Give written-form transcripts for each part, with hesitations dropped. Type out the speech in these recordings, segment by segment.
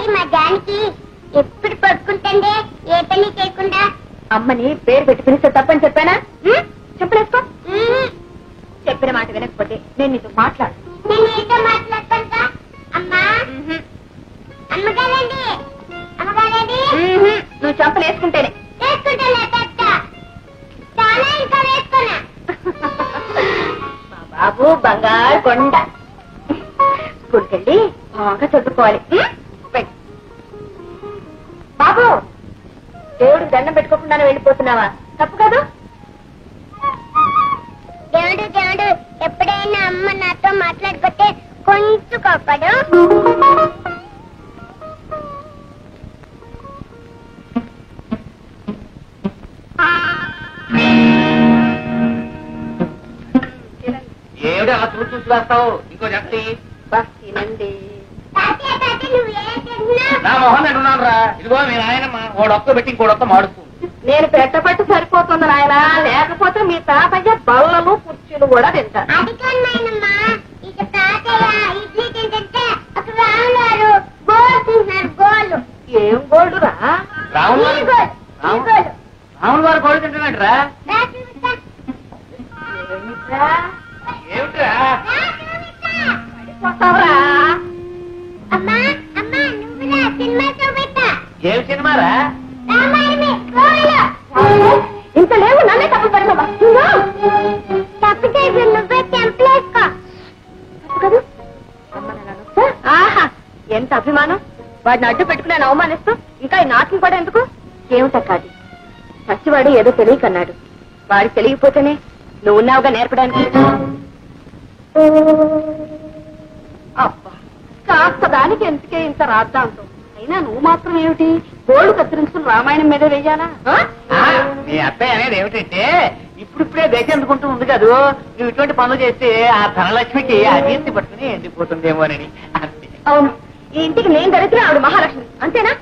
ఏమండి మా జానికి ఎప్పుడు పడుకుంటుండే ఏ పని చేయకుండా? అమ్మని పేరు పెట్టి పిలిస్తే తప్పని చెప్పానా? చెప్పలేసుకో. చెప్పిన మాట వినకపోతే నేను నీతో మాట్లాడు. నేను నీతో మాట్లాడతాను. అమ్మా అమ్మగారండి, అమ్మగారండి. నువ్వు చంపలు వేసుకుంటేనే. వేసుకుంటానే పెద్ద చాలా ఇంకా వేసుకున్నా. మా బాబు బంగారు కొండ. స్కూల్కి వెళ్ళి బాగా చదువుకోవాలి. బాబు దేవుడికి దండం పెట్టుకోకుండానే వెళ్ళిపోతున్నావా? తప్పు కాదు. దేవుడు దేవుడు ఎప్పుడైనా అమ్మ నాతో మాట్లాడుకుంటే కొంచెం కోపడు. ఏమిటి అలా చూసి చూసి వేస్తావు? ఇంకో జట్టి తినండి. నా మొహం అంటున్నాను రా. ఇదిగో మీ నాయనమ్మ ఓడొక్క పెట్టి ఇంకోడొక్క మాడుతుంది. నేను పెట్టబట్టి సరిపోతుంది నాయన, లేకపోతే మీ తాతయ్య బల్లలు కుర్చీలు కూడా తింటారు. అది కాదమ్మా, ఇక తాతయ్య ఇడ్లీ తింటే ఒక రాములారు గోలు తింటున్నారు. గోలు ఏం గోల్డ్ రా? రాములు వారు గోళ్ళు తింటున్నాడు రా. ఏమిట్రా పడిపోతావురా? అమ్మా అమ్మా నువ్వులా సినిమా చూపెట్టా. ఏం సినిమారా? రామాయణమే గోలు. ఇంత లేవు నన్నే తప్పు పెడతావా? తప్పు చేసి నువ్వే చెంపలేసుకో. కదా ఆహా, ఎంత అభిమానం! వాడిని అడ్డు పెట్టుకుని ఆయన అవమానిస్తూ ఇంకా ఈ నాటకం కూడా ఎందుకు? ఏమిటా కాదు, పసివాడు ఏదో తెలియకన్నాడు. వాడికి తెలియకపోతేనే నువ్వు ఉన్నావుగా నేర్పడానికి. అబ్బా, కాస్త దానికి ఎందుకే ఇంత రాద్దాంతో. అయినా నువ్వు మాత్రం ఏమిటి గోళ్ళు కత్తిరించుకుని రామాయణం మీద వేయాలా? మీ అత్తయ్య అనేది ఏమిటంటే ఇప్పుడిప్పుడే దేశం ఎందుకుంటూ ఉంది కదూ. నువ్వు ఇటువంటి పనులు చేస్తే ఆ ధనలక్ష్మికి ఆ కీర్తి పట్టుకుని ఎండిపోతుందేమోనని అంతే. అవును, ఈ ఇంటికి నేను దరిద్ర ఆవిడ మహాలక్ష్మి, అంతేనా?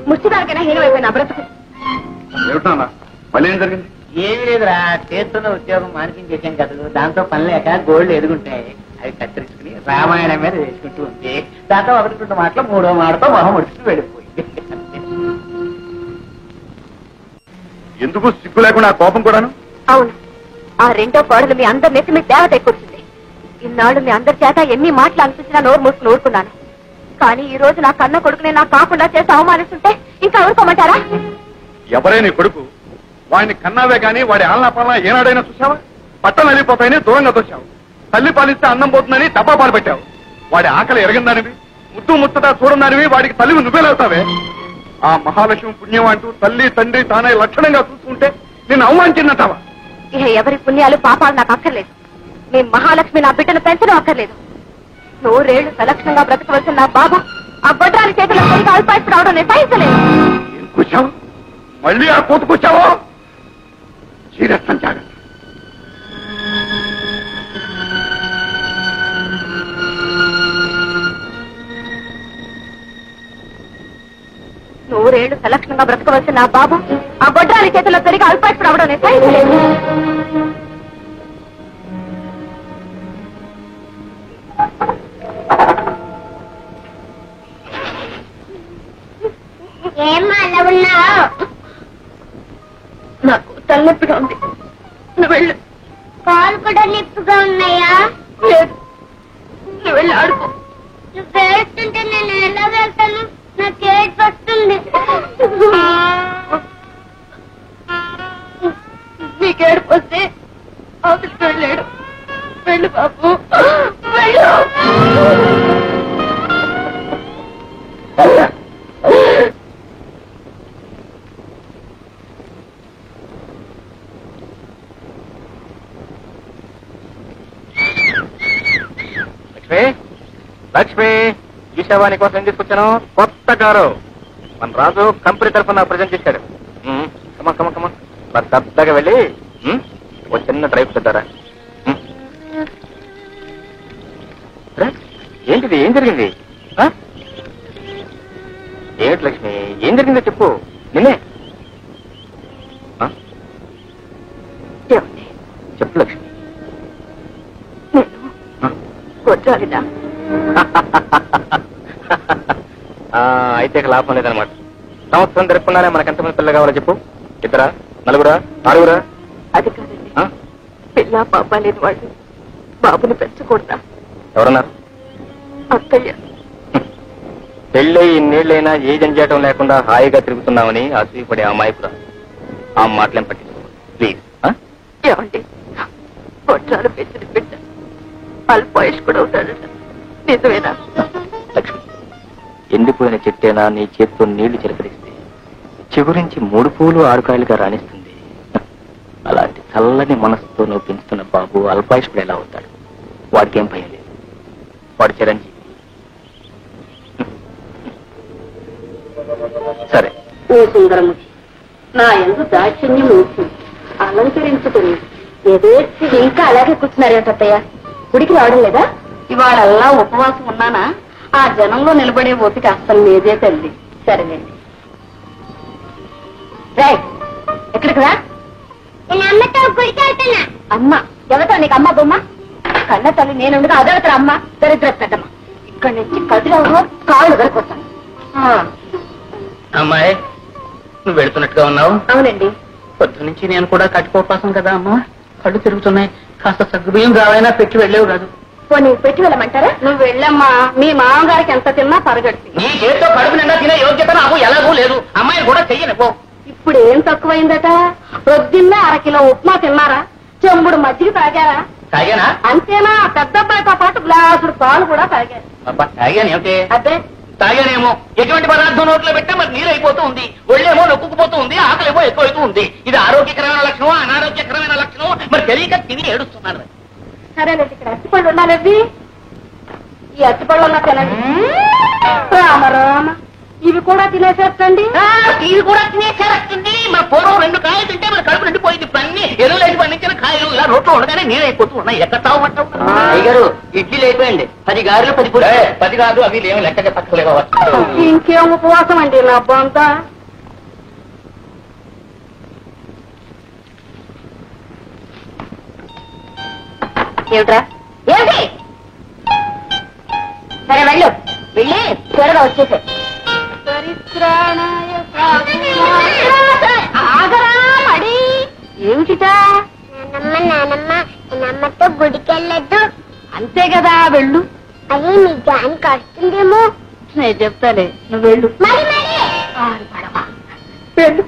ముష్టిదానికైనా హీనమైపోయిన బ్రతుకు. మళ్ళీ ఏం జరిగింది? ఏమీ లేదురా, చేస్తున్న ఉద్యోగం మానిపించేసాం కదా, దాంతో పని లేక గోల్డ్ ఎదుగుంటాయి. అవి కత్తిరించుకుని రామాయణం మీద వేసుకుంటూ ఉంది. దాంతో ఒకటి రెండు మాటలు మూడో మాటతో మొహం ముడుచుకుని వెళ్ళిపోయింది. ఎందుకు సిగ్గు లేకుండా కోపం కూడాను? అవును, ఆ రెండో కోడలు మీ అందరి నెత్తి మీ దేవత ఎక్కువచ్చింది. ఇన్నాళ్ళు మీ అందరి చేత ఎన్ని మాటలు అనిపించినా నోరు మూసుకుని ఊరుకున్నాను. కానీ ఈ రోజు నా కన్న కొడుకునే నాకు కాకుండా చేసి అవమానిస్తుంటే ఇంకా ఊరుకోమంటారా? ఎవరే నీ కొడుకు? వాడిని కన్నావే గాని వాడి ఆలనా పాలన ఏనాడైనా చూసావా? పట్టలు వెళ్ళిపోతాయని దూరంగా తోచావు. తల్లి పాలిస్తే అన్నం పోతుందని డబ్బా పాలు పెట్టావు. వాడి ఆకలి ఎరగందానివి, ముద్దు ముచ్చట చూడదానివి వాడికి తల్లివి నువ్వేలవుతావే. ఆ మహాలక్ష్మి పుణ్యం అంటూ తల్లి తండ్రి తానే లక్షణంగా చూసుకుంటే నిన్ను అవమానించిందంటావా? ఇక ఎవరి పుణ్యాలు పాపాలు నాకు అక్కర్లేదు. మీ మహాలక్ష్మి నా బిడ్డను పెంచడం అక్కర్లేదు. నూరేళ్లు సలక్షణంగా బ్రతకవలసిన నా బాబు ఆ గొడ్రాలి చేతుల అల్పాయిస్తూ రావడం నేను సహించలేదు. కూర్చావు, మళ్ళీ ఆ కూతుకొచ్చావో చీరస్తం జాగ్రత్త. నూరేళ్లు సలక్షణంగా బ్రతకవలసిన నా బాబు ఆ గొడ్రాలి చేతుల్లో పెరిగి అల్పాయిస్తూ రావడం నేను సహించలేదు. ఏమ్మా అలా ఉన్నావు? నాకు తలనొప్పిగా ఉంది, నువ్వు వెళ్ళు. కాలు కూడా నిప్పుగా ఉన్నాయా? లేదు, నువ్వు వెళ్ళి ఆడుకో. నువ్వు వేస్తుంటే నేను ఎలా వెళ్తాను? నాకు ఏడ్పు వస్తుంది. నీకు ఏడుపు వస్తే అవతలికి వెళ్ళాడు. వెళ్ళు బాబు, వెళ్ళు. లక్ష్మి, చూసావా నీకోసం తీసుకొచ్చాను కొత్త కారు. మన రాజు కంపెనీ తరఫున ప్రజెంట్ చేశాడు. పెద్దగా వెళ్ళి ఒక చిన్న డ్రైవ్ పెద్దారా. ఏంటిది? ఏం జరిగింది? ఏమిటి లక్ష్మి, ఏం జరిగిందో చెప్పు. నిన్నే చెప్పు లక్ష్మి. నేను గొడ్రాలినా? అయితే లాభం లేదనమాట. సంవత్సరం జరుపుకున్నారే మనకెంతమంది పిల్లలు కావాలో చెప్పు. 2, 4, 6? అది కాదండి, పిల్ల పాప లేని వాళ్ళు బాబుని పెంచకూడదా? ఎవరన్నారు? అత్తయ్య. పెళ్ళై ఇన్నేళ్ళైనా ఏ జంజాటం లేకుండా హాయిగా తిరుగుతున్నామని అసూయపడే అమాయకురా. ఆ మాటలేం పట్టించుకో ప్లీజ్. ఏమండి, పొట్టాలు పెంచిన బిడ్డ అల్పాయుష్కుడు అవుతాడట, నిజమేనా? లక్ష్మి, ఎండిపోయిన చెట్టేనా నీ చేత్తో నీళ్లు చిలకరిస్తే చిగురించి 3 పూలు 6 కాయలుగా రాణిస్తుంది. అలాంటి చల్లని మనసుతో నువ్వు పెంచుతున్న బాబు అల్పాయుష్కుడు ఎలా అవుతాడు? వాడికేం భయం లేదు, వాడు చిరంజీవి. సరే. ఓ సుందరముఖి, నా ఎందు దాక్షిణ్యం అలంకరించుకుని ఎదేసి ఇంకా అలాగే కూర్చున్నారేంటయ్య? గుడికి రావడం లేదా? ఇవాళల్లా ఉపవాసం ఉన్నానా? ఆ జనంలో నిలబడే ఓపిక అస్సలు లేదే తల్లి. సరేనండి. రైట్, ఎక్కడికి రా? నేను అమ్మతో గుడికి వెళ్తున్నా. అమ్మ ఎవరితో? నీకు అమ్మ బొమ్మ? కన్న తల్లి నేనుండగా అదొకటి అమ్మ, దరిద్ర పెద్దమ్మ. ఇక్కడి నుంచి కదిలవు, కాళ్ళు గడిపోతాను. అమ్మాయి, నువ్వు వెళుతున్నట్టుగా ఉన్నావు. అవునండి. పొద్దు నుంచి నేను కూడా కట్టుకోపాసం కదా అమ్మా, కళ్ళు తిరుగుతున్నాయి. కాస్త సగ్గుబియ్యం రావైనా పెట్టి వెళ్ళేవు కాదు. పోనీ పెట్టి వెళ్ళమంటారా? నువ్వు వెళ్ళమ్మా, మీ మామగారికి ఎంత తిన్నా పరగడుతుంది. నీ చేతితో కడుపు నిండా తినే యోగ్యత నాకు ఎలాగూ లేదు. అమ్మాయిని కూడా చెయ్యను పో. ఇప్పుడు ఏం తక్కువైందట? పొద్దున్నే 1 కిలో ఉప్మా తిన్నారా? చెంబుడు మజ్జిగ తాగారా? తాగానా? అంతేనా? పెద్ద అబ్బాయితో పాటు గ్లాసుడు పాలు కూడా తాగారు. అబ్బా, తాగాను ఏమిటి? అదే తాగానేమో. ఎటువంటి పదార్థం నోట్లో పెట్టా మరి నీరైపోతూ ఉంది, ఒళ్ళేమో నొక్కుపోతూ ఉంది, ఆకలేమో ఎక్కువైతూ ఉంది. ఇది ఆరోగ్యకరమైన లక్షణం, అనారోగ్యకరమైన లక్షణం? మరి తెలియక తిని ఏడుస్తున్నాను. సరేనండి, ఇక్కడ అరటిపళ్ళు ఉండాలి. ఈ అరటిపళ్ళు ఉన్నా తినండి. రామ రామ, ఇవి కూడా తినేసేస్తండి. ఇది కూడా తినేసేస్తుంది. మరి పూర్వం 2 కాయలు తింటే మరి కడుపు నిండిపోయింది. ఇప్పుడు అన్ని ఎరువులేసి పండించిన కాయలు ఇలా రోడ్లో ఉండగానే నీరైపోతూ ఉన్నాయి. ఎక్కడ తాగమంటావు? అయ్యగారు, ఇడ్లీలు అయిపోయింది. 10 గారెలు 10 పూలు. 10 కాదు, అవి ఏమి లెక్కగా తక్కువలేవా? ఇంకేం ఉపవాసం అండి నా అబ్బంతా. ఏమిట్రా? ఏమిటి? సరే వెళ్ళు, వెళ్ళి త్వరగా వచ్చేసే. ఏమిటిటా? నానమ్మ నానమ్మతో గుడికి వెళ్ళొద్దు. అంతే కదా, వెళ్ళు. అది మీ జానికి వస్తుందేమో. నేను చెప్తాలే, నువ్వు వెళ్ళు. మరి వెళ్ళు.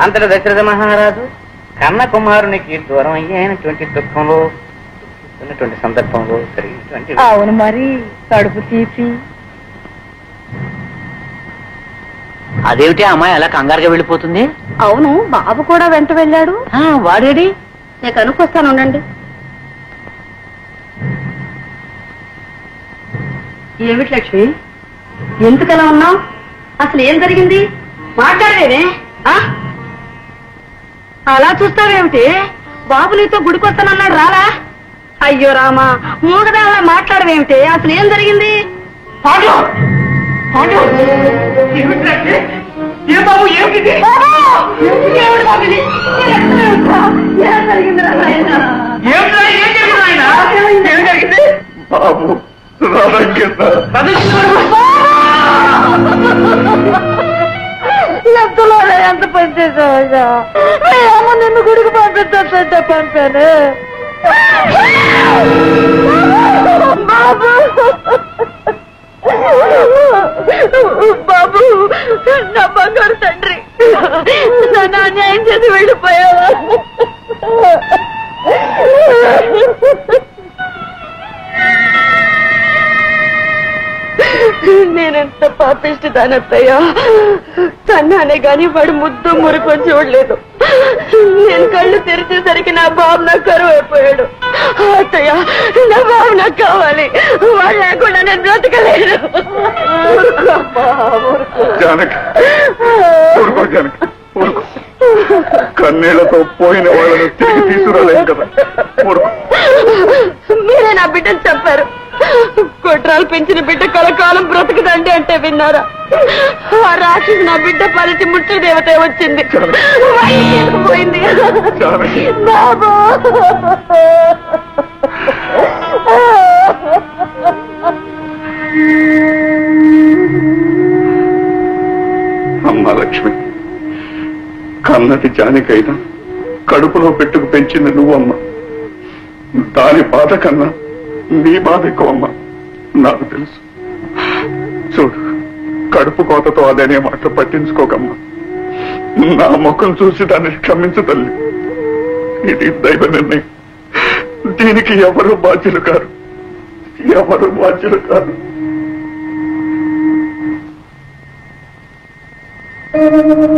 అంతట దశరథ మహారాజు కన్న కుమారునికి దూరం అయ్యేటువంటి దుఃఖంలో ఉన్నటువంటి సందర్భంలో జరిగినటువంటి. అవును, మరి కడుపు తీపి. అదేమిటి అమ్మాయి అలా కంగారుగా వెళ్ళిపోతుంది? అవును, బాబు కూడా వెంట వెళ్ళాడు. వాడేడి? నేను కనుక్కొస్తాను, ఉండండి. ఏమిటి లక్ష్మి, ఎందుకలా ఉన్నావు? అసలు ఏం జరిగింది? మాట్లాడలేదే? అలా చూస్తావేమిటి? బాబు నీతో గుడికొస్తానన్నాడు, రాలా? అయ్యో రామా, మూగదాలా మాట్లాడవేమిటి? అసలు ఏం జరిగింది? బాబు ఎంతలోనే ఎంత పని చేసావా? అమ్మ నిన్ను గుడికి పంపిస్తా పంపాను. బాబు బాబు, నా బంగారు తండ్రి, నన్ను అన్యాయం చేసి వెళ్ళిపోయావా? నేనెంత పాపిష్టి దానత్తయ్యా. కన్నానే గాని వాడు ముద్దు మురికొని చూడలేదు. నేను కళ్ళు తెరిచేసరికి నా బాబు నాకు కరువు అయిపోయాడు. అత్తయ్య, నా బాబు నాకు కావాలి. వాడు లేకుండా నేను బ్రతకలేను. జానకి, ఊరుకో జానకి, ఊరుకో. కన్నీళ్లతో పోయిన వాళ్ళను తిరిగి తీసుకురాలేం కదా. మీరే నా బిడ్డను చెప్పారు. కుట్రాలు పెంచిన బిడ్డ కలకాలం బ్రతుకుదండి అంటే విన్నారా? ఆ రాక్షసు నా బిడ్డ పలిచి ముట్టు దేవత వచ్చింది, పోయింది. బాబు, అమ్మా లక్ష్మి, కన్నది జానికైనా కడుపులో పెట్టుకు పెంచింది నువ్వమ్మా. దాని బాధ కన్నా నీ బాధ ఎక్కువమ్మా, నాకు తెలుసు. చూడు, కడుపు కోతతో అదనే మాట పట్టించుకోకమ్మా. నా ముఖం చూసి దాన్ని క్షమించు తల్లి. ఇది దైవ నిర్ణయం. దీనికి ఎవరు బాధ్యులు కారు, ఎవరు బాధ్యులు కారు.